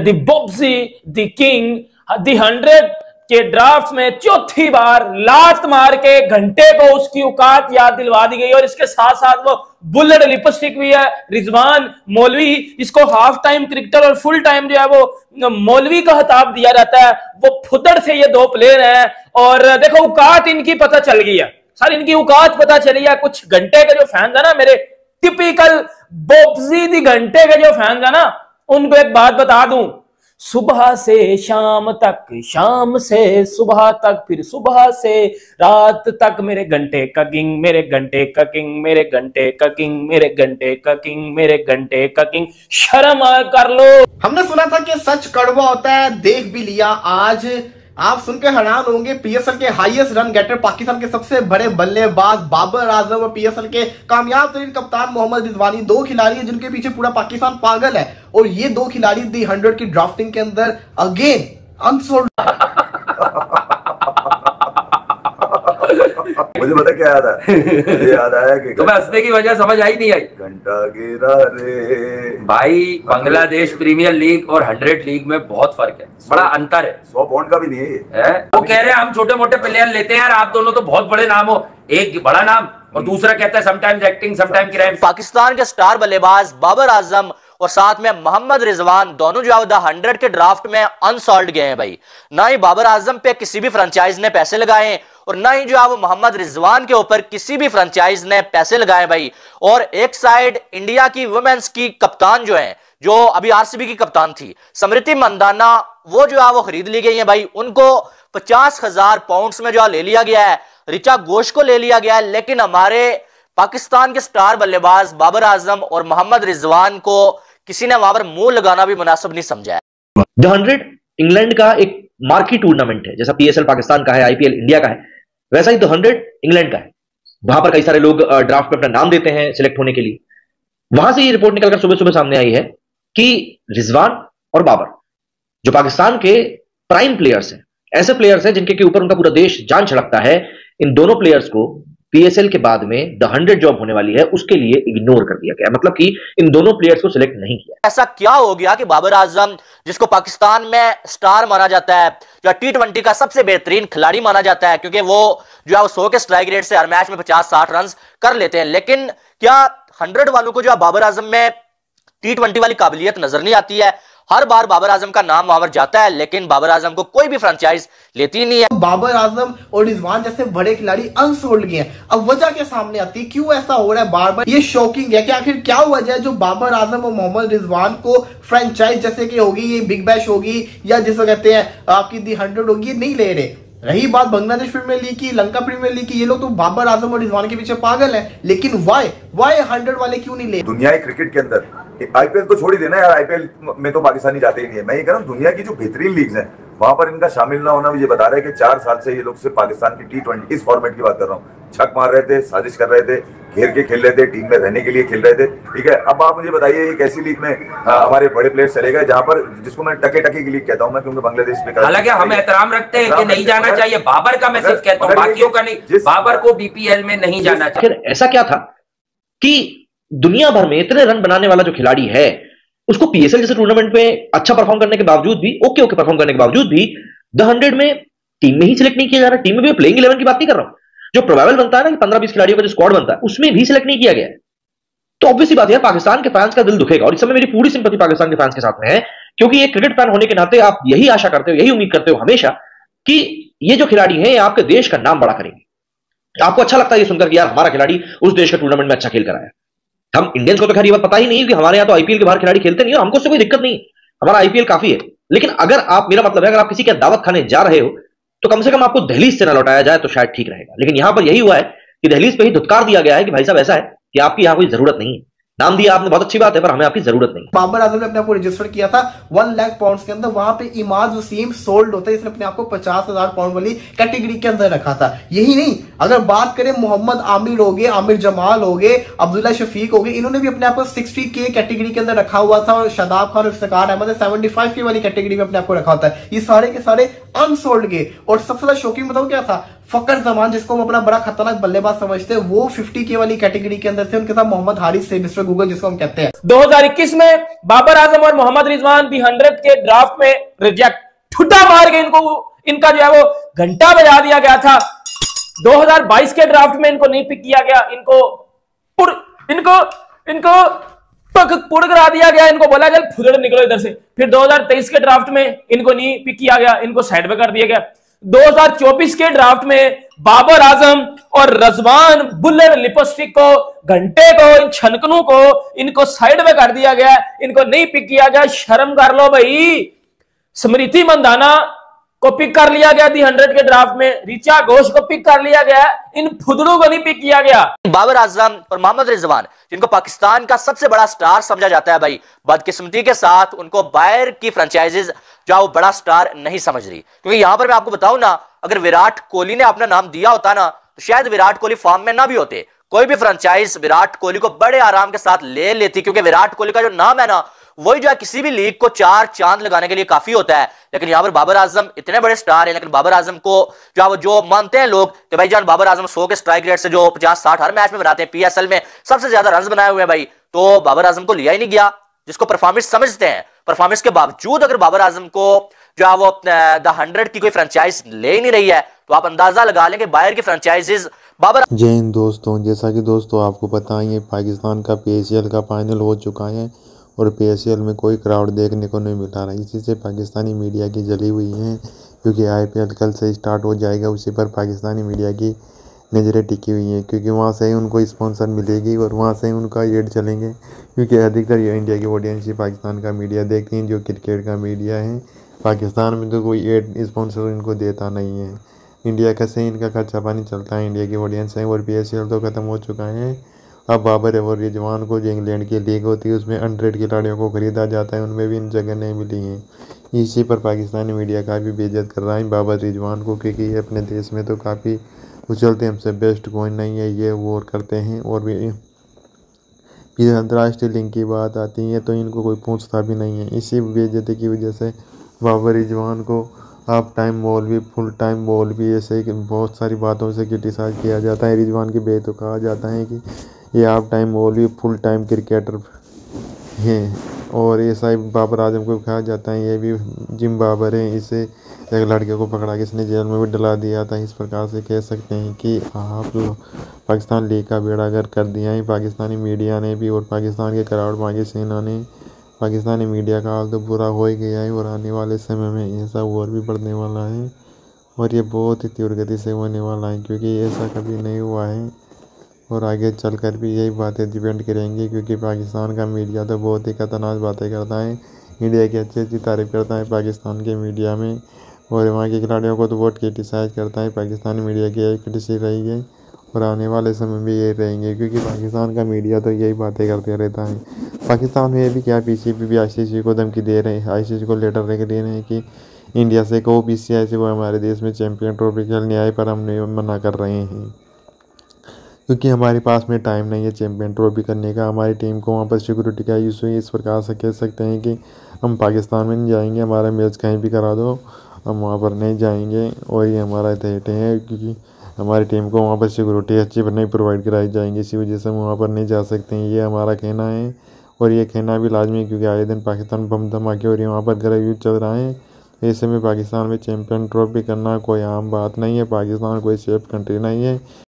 The Bobji the king the 100 के draft में चौथी बार लात मार के घंटे को उसकी औकात याद दिलवा दी गई। और इसके साथ साथ वो बुलेट लिपस्टिक भी है रिजवान मौलवी, इसको हाफ टाइम क्रिकेटर और फुल टाइम जो है वो मौलवी का खिताब दिया जाता है। वो फुदड़ से ये दो प्लेयर हैं और देखो औकात इनकी पता चल गई है, सर इनकी औकात पता चली है। कुछ घंटे के जो फैंस है ना, मेरे टिपिकल बॉब्जी दी घंटे के जो फैंस है ना, उनको एक बात बता दूं, सुबह से शाम तक, शाम से सुबह तक, फिर सुबह से रात तक मेरे घंटे का किंग, मेरे घंटे का किंग, मेरे घंटे का किंग, मेरे घंटे का किंग, मेरे घंटे का किंग। शर्म कर लो। हमने सुना था कि सच कड़वा होता है, देख भी लिया। आज आप सुनकर हैरान होंगे, पीएसएल के हाईएस्ट रन गेटर, पाकिस्तान के सबसे बड़े बल्लेबाज बाबर आजम और पीएसएल के कामयाब तरीन कप्तान मोहम्मद रिजवानी, दो खिलाड़ी हैं जिनके पीछे पूरा पाकिस्तान पागल है। और ये दो खिलाड़ी दी 100 की ड्राफ्टिंग के अंदर अगेन अनसोल्ड। मुझे पता क्या याद है, मुझे याद आया कि तुम्हें हंसने की वजह समझ आई नहीं आई? घंटा गिरा रे भाई, बांग्लादेश प्रीमियर लीग और 100 लीग में बहुत फर्क है, बड़ा अंतर है। 100 पाउंड का भी नहीं है ये। वो कह रहे हैं हम छोटे मोटे प्लेयर लेते हैं यार, आप दोनों तो बहुत बड़े नाम हो, एक बड़ा नाम और दूसरा कहता है sometimes acting sometimes crime. Pakistan के स्टार बल्लेबाज बाबर आजम और साथ में मोहम्मद रिजवान दोनों जो है 100 के ड्राफ्ट में अनसॉल्व गए हैं भाई। ना ही बाबर आजम पे किसी भी फ्रेंचाइज ने पैसे लगाए और ना ही जो है वो मोहम्मद रिजवान के ऊपर किसी भी फ्रेंचाइज ने पैसे लगाए भाई। और एक साइड इंडिया की वुमेन्स की कप्तान जो है, जो अभी आरसीबी की कप्तान थी स्मृति मंदाना, वो जो है वो खरीद ली गई है भाई। उनको 50,000 पाउंड्स में जो है ले लिया गया है। ऋचा घोष को ले लिया गया है, लेकिन हमारे पाकिस्तान के स्टार बल्लेबाज बाबर आजम और मोहम्मद रिजवान को किसी ने वहां पर मुंह लगाना भी मुनासिब नहीं समझा है। द 100 इंग्लैंड का एक मार्की टूर्नामेंट है, जैसा पीएसएल पाकिस्तान का है, आईपीएल इंडिया का है, वैसा ही द 100 इंग्लैंड का है। वहां पर कई सारे लोग ड्राफ्ट में अपना नाम देते हैं सिलेक्ट होने के लिए। वहां से ये रिपोर्ट निकलकर सुबह सुबह सामने आई है कि रिजवान और बाबर जो पाकिस्तान के प्राइम प्लेयर्स हैं, ऐसे प्लेयर्स हैं जिनके ऊपर उनका पूरा देश जान छिड़कता है, इन दोनों प्लेयर्स को पीएसएल के बाद में द 100 जॉब होने वाली है उसके लिए इग्नोर कर दिया गया। मतलब कि इन दोनों प्लेयर्स को सिलेक्ट नहीं किया। ऐसा क्या हो गया कि बाबर आजम, जिसको पाकिस्तान में स्टार माना जाता है, जो T20 का सबसे बेहतरीन खिलाड़ी माना जाता है, क्योंकि वो जो है 100 के स्ट्राइक रेट से हर मैच में 50-60 रन कर लेते हैं, लेकिन क्या 100 वालों को जो है बाबर आजम में T20 वाली काबिलियत नजर नहीं आती है? हर बार बाबर आजम का नाम वहां पर जाता है, लेकिन बाबर आजम को कोई भी फ्रेंचाइज लेती नहीं है। बाबर आजम और रिजवान जैसे बड़े खिलाड़ी अनसोल्ड गए हैं। अब वजह के सामने आती है, क्यों ऐसा हो रहा है बार बार? ये शॉकिंग है कि आखिर क्या वजह है जो बाबर आजम और मोहम्मद रिजवान को फ्रेंचाइज जैसे कि होगी, ये बिग बैश होगी या जिसको कहते हैं आपकी दी 100 होगी, ये नहीं ले रहे। रही बात बांग्लादेश प्रीमियर लीग की, लंका प्रीमियर लीग की, ये लोग तो बाबर आजम और रिजवान के पीछे पागल है, लेकिन वाई 100 वाले क्यों नहीं ले? दुनियाई क्रिकेट के अंदर आईपीएल तो छोड़ ही देना यार, आईपीएल में तो पाकिस्तानी जाते ही नहीं है। मैं ये कह रहा हूँ दुनिया की जो बेहतरीन लीग्स हैं वहां पर इनका शामिल ना होना मुझे बता रहा है कि 4 साल से ये लोग सिर्फ पाकिस्तान की T20 इस फॉर्मेट की बात कर रहा हूँ, छक मार रहे थे, साजिश कर रहे थे, घेर के खेल रहे थे, टीम में रहने के लिए खेल रहे थे। ठीक है, अब आप मुझे बताइए एक ऐसी लीग में हमारे बड़े प्लेयर्स चले गए जहां पर, जिसको मैं टके टके की लीग कहता हूं मैं, क्योंकि बांग्लादेश में, हालांकि हम एहतराम रखते हैं कि नहीं जाना चाहिए, बाबर का मैं सिर्फ कहता हूं, बाकियों का नहीं, बाबर को बीपीएल में नहीं जाना चाहिए। ऐसा क्या था कि दुनिया भर में इतने रन बनाने वाला जो खिलाड़ी है उसको पीएसएल जैसे टूर्नामेंट में अच्छा परफॉर्म करने के बावजूद भी, ओके परफॉर्म करने के बावजूद भी द 100 में टीम में ही सिलेक्ट नहीं किया जा रहा। टीम में भी प्लेइंग 11 की बात नहीं कर रहा हूं, जो प्रोबेबल बनता है ना कि 15-20 खिलाड़ियों का जो स्क्वाड बनता है उसमें भी सिलेक्ट नहीं किया गया है। तो ऑब्वियसली बात है पाकिस्तान के फैंस का दिल दुखेगा, और इस समय मेरी पूरी सिंपैथी पाकिस्तान के फैंस के साथ में है, क्योंकि एक क्रिकेट फैन होने के नाते आप यही आशा करते हो, यही उम्मीद करते हो हमेशा कि ये जो खिलाड़ी हैं आपके देश का नाम बड़ा करेंगे। आपको अच्छा लगता है ये सुनकर कि यार हमारा खिलाड़ी उस देश के टूर्नामेंट में अच्छा खेल कर आया। हम इंडियंस को तो खैर ये बात पता ही नहीं कि हमारे यहाँ तो आईपीएल के बाहर खिलाड़ी खेलते नहीं, और हमको उससे कोई दिक्कत नहीं, हमारा आईपीएल काफी है। लेकिन अगर आप, मेरा मतलब है अगर आप किसी के दावत खाने जा रहे हो तो कम से कम आपको दहलीज से ना लौटाया जाए तो शायद ठीक रहेगा। लेकिन यहां पर यही हुआ है कि दहलीज पे ही धुतकार दिया गया है कि भाई साहब ऐसा है कि आपकी यहां कोई जरूरत नहीं है, नाम दिया आपने बहुत अच्छी बात है पर हमें आपकी जरूरत नहीं। बाबर आजम ने अपने आप को रजिस्टर किया था 1 लाख पाउंड के अंदर, वहां पे इमाद वसीम सोल्ड होता है, इसने अपने आप को 50,000 पाउंड वाली कैटेगरी के अंदर रखा था। यही नहीं, अगर बात करें मोहम्मद आमिर हो गए, आमिर जमाल हो गए, अब्दुल्ला शफीक हो गए, इन्होंने भी अपने आप को 60K कैटेगरी के अंदर रखा हुआ था, और शादाब खान और इफ्तिकार अहमद 75K वाली कैटेगरी में अपने आप को रखा होता है। ये सारे के सारे अनसोल्ड गए। और सबसे ज्यादा शॉकिंग बताऊं क्या था, फकर जमान जिसको हम अपना बड़ा खतरनाक बल्लेबाज समझते हैं, वो 50K वाली कैटेगरी के अंदर थे। उनके साथ मोहम्मद हारिस थे, मिस्टर गूगल जिसको हम कहते हैं। 2021 में बाबर आजम और मोहम्मद रिजवान दी 100 के ड्राफ्ट में रिजेक्ट, ठुड्डा मार के इनका जो है वो घंटा बजा दिया गया था। 2022 के ड्राफ्ट में इनको नहीं पिक किया गया, इनको पुड़ करा दिया गया, इनको बोला गया फुदड़ निकलो इधर से। फिर 2023 के ड्राफ्ट में इनको नहीं पिक किया गया, इनको साइड पे कर दिया गया। 2024 के ड्राफ्ट में बाबर आजम और रजवान बुल्लर लिपस्टिक को, घंटे को, इन छनकनों को इनको साइड में कर दिया गया, इनको नहीं पिक किया गया। शर्म कर लो भाई। स्मृति मंदाना को पिक कर लिया गया दी 100 के ड्राफ्ट में, ऋचा घोष को पिक कर लिया गया, इन फुदड़ों को नहीं पिक किया गया। बाबर आजम और मोहम्मद रिजवान जिनको पाकिस्तान का सबसे बड़ा स्टार समझा जाता है भाई, बदकिस्मती के साथ उनको बाहर की फ्रेंचाइजीज जो वो बड़ा स्टार नहीं समझ रही। क्योंकि यहां पर मैं आपको बताऊं ना, अगर विराट कोहली ने अपना नाम दिया होता ना तो शायद विराट कोहली फॉर्म में ना भी होते, कोई भी फ्रेंचाइज विराट कोहली को बड़े आराम के साथ ले लेती। क्योंकि विराट कोहली का जो नाम है ना, वही जो है किसी भी लीग को 4 चांद लगाने के लिए काफी होता है। लेकिन यहां पर बाबर आजम इतने बड़े स्टार हैं, लेकिन बाबर आजम को जो मानते हैं लोग कि भाई जान बाबर आजम 100 के स्ट्राइक रेट से जो 50-60 हर मैच में बनाते हैं, PSL में सबसे ज्यादा रन बनाए हुए हैं भाई, तो बाबर आजम को लिया ही नहीं गया, जिसको परफॉर्मेंस समझते हैं। परफॉर्मेंस के बावजूद अगर बाबर आजम को जो है वो द 100 की कोई फ्रेंचाइज ले ही नहीं रही है, तो आप अंदाजा लगा लें कि बाहर की फ्रेंचाइजीज बाबर। जय हिंद दोस्तों, जैसा कि दोस्तों आपको पता है पाकिस्तान का PSL का फाइनल हो चुका है और PSL में कोई क्राउड देखने को नहीं मिल रहा है। इसी से पाकिस्तानी मीडिया की जली हुई है, क्योंकि IPL कल से स्टार्ट हो जाएगा, उसी पर पाकिस्तानी मीडिया की नज़रें टिकी हुई हैं, क्योंकि वहाँ से ही उनको स्पॉन्सर मिलेगी और वहाँ से ही उनका एड चलेंगे। क्योंकि अधिकतर ये इंडिया की ऑडियंस ही पाकिस्तान का मीडिया देखती हैं, जो क्रिकेट का मीडिया है। पाकिस्तान में तो कोई एड स्पॉन्सर इनको देता नहीं है, इंडिया का से इनका खर्चा पानी चलता है, इंडिया की ऑडियंस है। और PSL तो ख़त्म हो चुका है। अब बाबर और रिजवान को जो इंग्लैंड की लीग होती है उसमें 100 खिलाड़ियों को खरीदा जाता है, उनमें भी इन जगह नहीं मिली है। इसी पर पाकिस्तानी मीडिया काफ़ी बेइज्जत कर रहा है बाबर रिजवान को, क्योंकि ये अपने देश में तो काफ़ी उछलते हमसे बेस्ट कोई नहीं है, ये वो करते हैं। और भी फिर अंतर्राष्ट्रीय लिंक की बात आती है तो इनको कोई पूछता भी नहीं है। इसी बेइज्जती की वजह से बाबर रिजवान को हाफ टाइम बॉल भी, फुल टाइम बॉल भी, ऐसे बहुत सारी बातों से क्रिटिसाइज किया जाता है। रिजवान की तो कहा जाता है कि ये हाफ टाइम बॉल भी, फुल टाइम क्रिकेटर हैं। और ऐसा ही बाबर आजम को कहा जाता है, ये भी जिम बाबर है। इसे एक लड़के को पकड़ा के इसने जेल में भी डला दिया था। इस प्रकार से कह सकते हैं कि आप पाकिस्तान लीग का बेड़ा गर्क कर दिया है पाकिस्तानी मीडिया ने भी, और पाकिस्तान के क्राउड पाकी सेना ने। पाकिस्तानी मीडिया का हाल तो बुरा हो ही गया है और आने वाले समय में ऐसा और भी बढ़ने वाला है, और ये बहुत ही तीव्र गति से होने वाला है, क्योंकि ऐसा कभी नहीं हुआ है और आगे चलकर भी यही बातें डिपेंड करेंगी। क्योंकि पाकिस्तान का मीडिया तो बहुत ही खतरनाक बातें करता है, इंडिया की अच्छी अच्छी तारीफ करता है पाकिस्तान के मीडिया में, और वहाँ के खिलाड़ियों को तो बहुत क्रिटिसाइज करता है। पाकिस्तानी मीडिया की यही क्रिटिसी रही है और आने वाले समय में यही रहेंगे, क्योंकि पाकिस्तान का मीडिया तो यही बातें करते रहता है। पाकिस्तान में भी क्या, PCB भी ICC को धमकी दे रहे हैं, ICC को लेटर लेकर दे रहे हैं कि इंडिया से को BCCI से वो हमारे देश में चैंपियन ट्रॉफी खेलने आए, पर हम नहीं मना कर रहे हैं, क्योंकि हमारे पास में टाइम नहीं है चैंपियन ट्रॉफी करने का। हमारी टीम को वहाँ पर सिक्योरिटी का इशू है। इस प्रकार से कह सकते हैं कि हम पाकिस्तान में नहीं जाएंगे, हमारा मैच कहीं भी करा दो, हम वहाँ पर नहीं जाएंगे। और ये हमारा तय है, क्योंकि हमारी टीम को वहाँ पर सिक्योरिटी अच्छी नहीं प्रोवाइड कराई जाएंगी, इसी वजह से हम वहाँ पर नहीं जा सकते हैं। ये हमारा कहना है, और ये कहना भी लाजमी है, क्योंकि आए दिन पाकिस्तान बम धमाके और वहाँ पर गृह युद्ध चल रहा है। ऐसे में पाकिस्तान में चैंपियन ट्रॉफी करना कोई आम बात नहीं है। पाकिस्तान कोई सेफ कंट्री नहीं है।